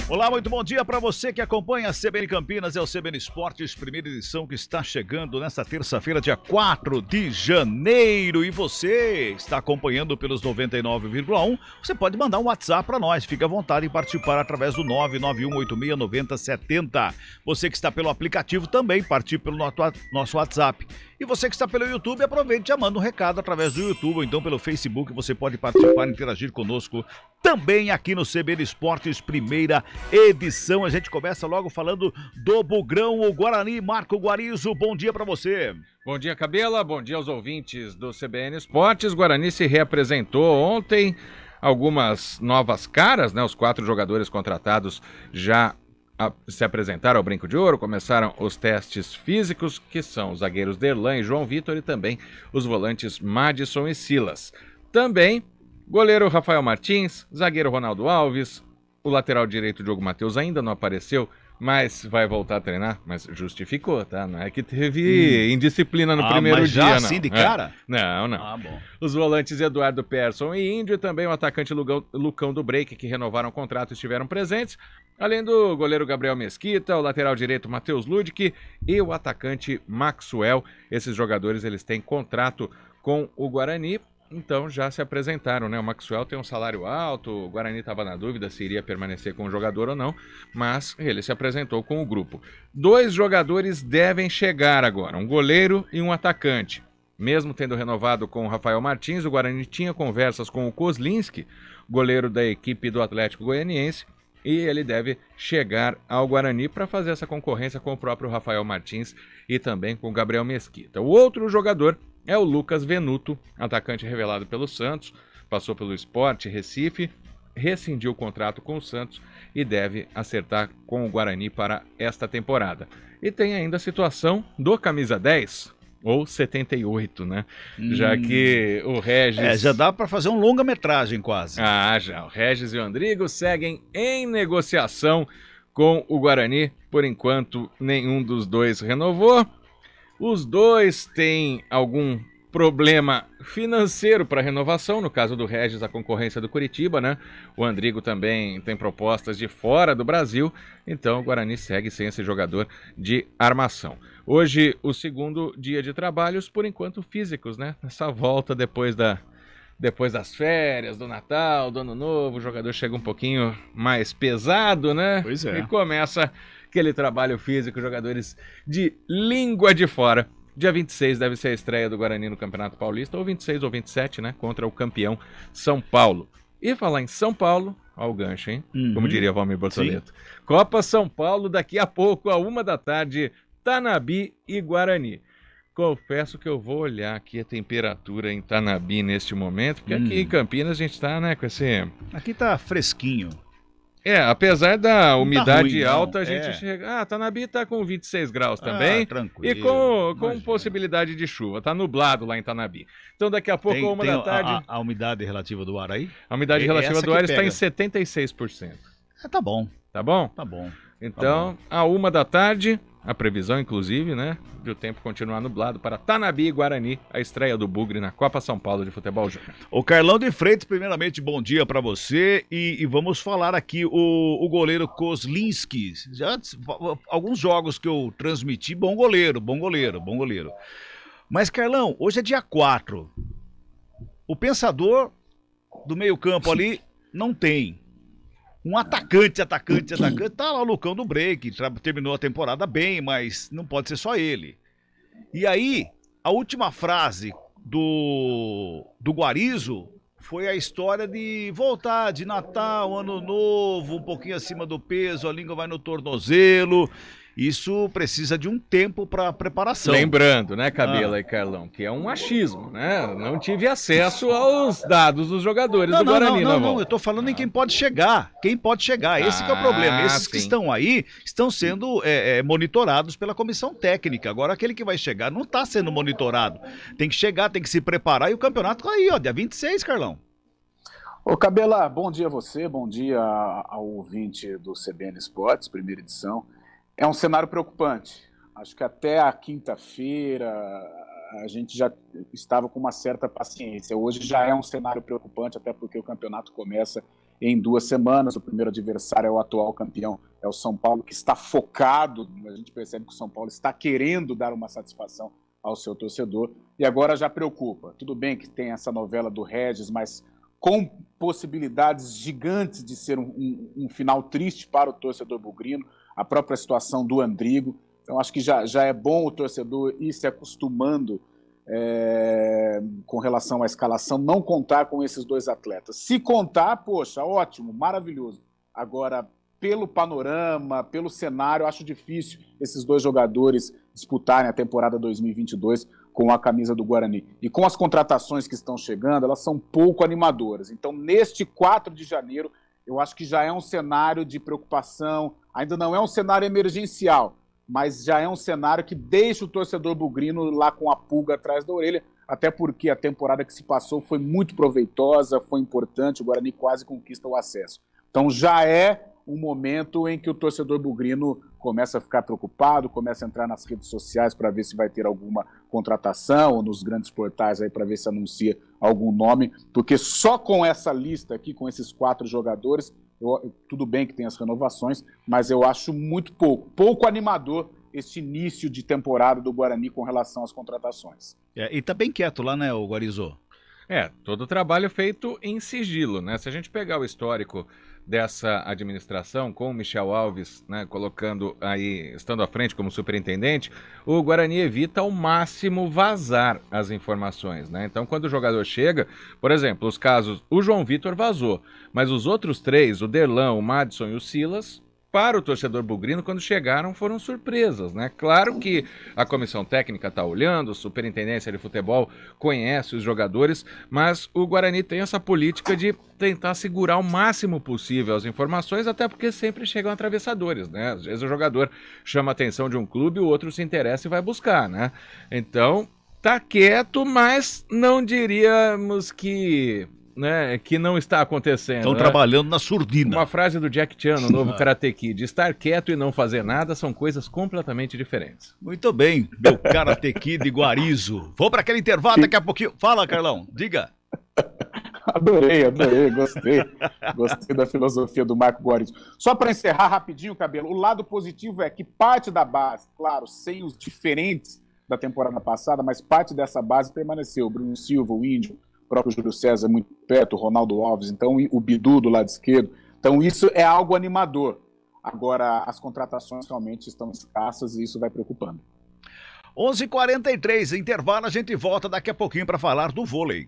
Olá, muito bom dia para você que acompanha a CBN Campinas, é o CBN Esportes, primeira edição que está chegando nesta terça-feira, dia 4 de janeiro. E você está acompanhando pelos 99,1, você pode mandar um WhatsApp para nós, fique à vontade em participar através do 991869070. Você que está pelo aplicativo também participe pelo nosso WhatsApp. E você que está pelo YouTube, aproveite e já manda um recado através do YouTube ou então pelo Facebook, você pode participar e interagir conosco também aqui no CBN Esportes, primeira edição. A gente começa logo falando do Bugrão, o Guarani. Marco Guarizo, bom dia para você. Bom dia, Cabela, bom dia aos ouvintes do CBN Esportes. Guarani se reapresentou ontem, algumas novas caras, né? Os 4 jogadores contratados já se apresentaram ao Brinco de Ouro, começaram os testes físicos, que são os zagueiros Derlan e João Vitor e também os volantes Madison e Silas. Também goleiro Rafael Martins, zagueiro Ronaldo Alves, o lateral direito Diogo Matheus ainda não apareceu, mas vai voltar a treinar, mas justificou, tá? Não é que teve indisciplina no primeiro mas dia, já não. assim de cara? Não. Bom. Os volantes Eduardo Persson e Índio, e também o atacante Lucão do Break, que renovaram o contrato e estiveram presentes, além do goleiro Gabriel Mesquita, o lateral direito Matheus Ludic e o atacante Maxwell. Esses jogadores, eles têm contrato com o Guarani, então já se apresentaram, né? O Maxwell tem um salário alto, o Guarani estava na dúvida se iria permanecer com o jogador ou não, mas ele se apresentou com o grupo. 2 jogadores devem chegar agora, um goleiro e um atacante. Mesmo tendo renovado com o Rafael Martins, o Guarani tinha conversas com o Kozlinski, goleiro da equipe do Atlético Goianiense, e ele deve chegar ao Guarani para fazer essa concorrência com o próprio Rafael Martins e também com o Gabriel Mesquita. O outro jogador é o Lucas Venuto, atacante revelado pelo Santos, passou pelo Sport Recife, rescindiu o contrato com o Santos e deve acertar com o Guarani para esta temporada. E tem ainda a situação do camisa 10, ou 78, né? Já que o Regis... já dá para fazer um longa-metragem quase. Já. O Regis e o Andrigo seguem em negociação com o Guarani. Por enquanto, nenhum dos dois renovou. Os dois têm algum problema financeiro para renovação, no caso do Regis, a concorrência do Curitiba, né? O Andrigo também tem propostas de fora do Brasil, então o Guarani segue sem esse jogador de armação. Hoje, o segundo dia de trabalhos, por enquanto físicos, né? Nessa volta depois das férias, do Natal, do Ano Novo, o jogador chega um pouquinho mais pesado, né? Pois é. E começa aquele trabalho físico, jogadores de língua de fora. Dia 26 deve ser a estreia do Guarani no Campeonato Paulista, ou 26 ou 27, né? Contra o campeão São Paulo. E falar em São Paulo, ó o gancho, hein? Como diria Valmir Bortoleto. Sim. Copa São Paulo, daqui a pouco, à 1h, Tanabi e Guarani. Confesso que eu vou olhar aqui a temperatura em Tanabi neste momento, porque aqui em Campinas a gente tá, né, com esse... Aqui tá fresquinho. Apesar da umidade ruim, alta, a gente chega... Tanabi tá com 26 graus também. Tranquilo. E com possibilidade de chuva. Tá nublado lá em Tanabi. Então daqui a pouco, à 1h, a umidade relativa do ar aí? A umidade relativa do ar está em 76%. Tá bom. Tá bom? Tá bom. Então, à 1h, a previsão, inclusive, né, de o tempo continuar nublado para Tanabi e Guarani, a estreia do Bugre na Copa São Paulo de Futebol Júnior. O Carlão de Freitas, primeiramente, bom dia para você e vamos falar aqui o goleiro Kozlinski. Já alguns jogos que eu transmiti, bom goleiro. Mas, Carlão, hoje é dia 4. O pensador do meio-campo ali não tem. Um atacante, tá lá o Lucão do Break, terminou a temporada bem, mas não pode ser só ele. E aí, a última frase do Guarizo foi a história de voltar de Natal, Ano Novo, um pouquinho acima do peso, a língua vai no tornozelo. Isso precisa de um tempo para preparação. Lembrando, né, Cabela e Carlão, que é um achismo, né? Não tive acesso aos dados dos jogadores do Guarani. Não, eu tô falando em quem pode chegar. Esse que é o problema. Esses que estão aí estão sendo monitorados pela comissão técnica. Agora, aquele que vai chegar não está sendo monitorado. Tem que chegar, tem que se preparar e o campeonato tá aí, ó, dia 26, Carlão. Ô Cabela, bom dia a você, bom dia ao ouvinte do CBN Esportes, primeira edição. É um cenário preocupante. Acho que até a quinta-feira a gente já estava com uma certa paciência. Hoje já é um cenário preocupante, até porque o campeonato começa em 2 semanas. O primeiro adversário é o atual campeão, é o São Paulo, que está focado. A gente percebe que o São Paulo está querendo dar uma satisfação ao seu torcedor, e agora já preocupa. Tudo bem que tem essa novela do Regis, mas com possibilidades gigantes de ser um final triste para o torcedor bugrino, a própria situação do Andrigo. Então acho que já é bom o torcedor ir se acostumando com relação à escalação, não contar com esses 2 atletas. Se contar, poxa, ótimo, maravilhoso. Agora, pelo panorama, pelo cenário, acho difícil esses 2 jogadores disputarem a temporada 2022 com a camisa do Guarani. E com as contratações que estão chegando, elas são pouco animadoras. Então, neste 4 de janeiro, eu acho que já é um cenário de preocupação, ainda não é um cenário emergencial, mas já é um cenário que deixa o torcedor bugrino lá com a pulga atrás da orelha, até porque a temporada que se passou foi muito proveitosa, foi importante, o Guarani quase conquista o acesso. Então já é um momento em que o torcedor bugrino começa a ficar preocupado, começa a entrar nas redes sociais para ver se vai ter alguma contratação, ou nos grandes portais aí para ver se anuncia algum nome, porque só com essa lista aqui, com esses 4 jogadores, tudo bem que tem as renovações, mas eu acho muito pouco animador esse início de temporada do Guarani com relação às contratações. E tá bem quieto lá, né, o Guarizô? Todo o trabalho feito em sigilo, né? Se a gente pegar o histórico dessa administração, com o Michel Alves, né, colocando aí, estando à frente como superintendente, o Guarani evita ao máximo vazar as informações, né? Então, quando o jogador chega, por exemplo, os casos, o João Vitor vazou, mas os outros 3, o Derlan, o Madison e o Silas, para o torcedor bugrino, quando chegaram, foram surpresas, né? Claro que a comissão técnica está olhando, a superintendência de futebol conhece os jogadores, mas o Guarani tem essa política de tentar segurar o máximo possível as informações, até porque sempre chegam atravessadores, né? Às vezes o jogador chama a atenção de um clube, o outro se interessa e vai buscar, né? Então, tá quieto, mas não diríamos que não está acontecendo. Estão trabalhando na surdina. Uma frase do Jack Chan, no novo Karate Kid: estar quieto e não fazer nada são coisas completamente diferentes. Muito bem, meu Karate Kid Guarizo. Vou para aquele intervalo daqui a pouquinho. Fala, Carlão, diga. Adorei, gostei. Gostei da filosofia do Marco Guarizo. Só para encerrar rapidinho, Cabelo, o lado positivo é que parte da base, claro, sem os diferentes da temporada passada, mas parte dessa base permaneceu. O Bruno Silva, o Índio, o próprio Júlio César muito perto, o Ronaldo Alves, então o Bidu do lado esquerdo. Então isso é algo animador. Agora, as contratações realmente estão escassas e isso vai preocupando. 11h43, intervalo, a gente volta daqui a pouquinho para falar do vôlei.